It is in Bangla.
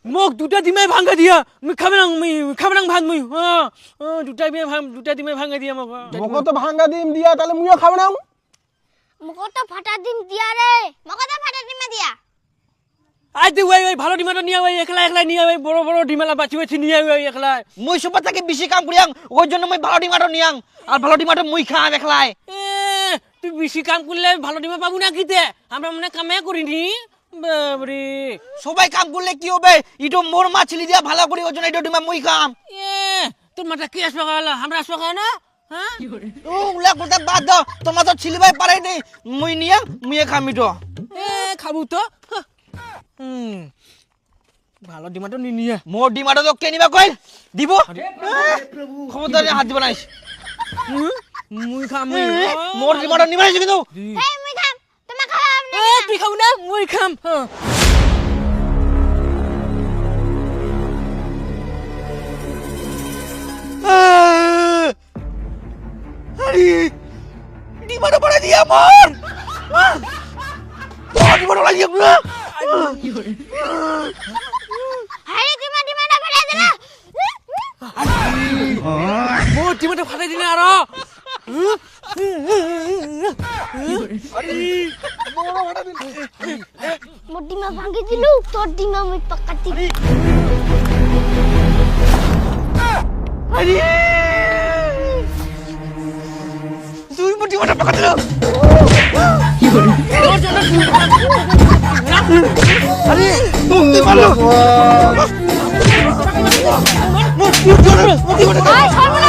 মোক দুটা ডিমাই ভাঙা দিয়া মুই খাবনাং ভাত মুই দুটা ডিমাই ভাঙা দিয়া মোক মোকে তো ভাঙ্গা ডিম দিয়া তাহলে মুইও খাবো না মোকে তো ফাটা ডিম দিয়া রে মোকে তো ফাটা ডিম দিয়া আই তুই ওই ভালো ডিমাটা নিয়া ওই একলা নিয়া ওই বড় বড় ডিমালা বাছি নিয়া ওই একলা মুই সবার থেকে বেশি কাম করিয়াং ওই জন্য মুই ভালো ডিমাটো নিয়াং আর ভালো ডিমাটো মুই খাম একলাই তুই বেশি কাম করলে ভালো ডিমা পাবো না কিতে আমরা মনে কামে করিনি বাবরে সবাই কাম করলে কি হবে ইটো মোর মাছলি দিয়া ভালো করি ওই জন্য ইটো ডিমা মুই খাম তোর মাথা কি আসবে গালা আমরা আসবে গায় না হ্যাঁ ও উলা কথা বাদ দাও তোমার তো ছিলিবাই পারে নাই মুই নিয়াং মুই খাম ইটো খাবো তো ভালো ডিমাটো নিনিয়া মোর ডিমাটো তো কে নিবা কইল দিব খবরদার হাত দিব নাইস মুই খাম মোর ডিমাটো নিবা নাইস কিন্তু এই মুই খাম তোমা খাম না তুই খাবো না মুই খাম আরে ডিমাটো পড়ে দিয়া মোর ডিমাটো লাগিয়ে না আরে ডিমাটা ফেলে দিলা মোর ডিমাটো ফাটাই দিলে আর মোর ডিমা ভাঙি দিলু তোর ডিমা মুই পাকাতি আরে তুই মোর ডিমাটো পাকা দিল আরে তুই মারলো মোর ডিমাটো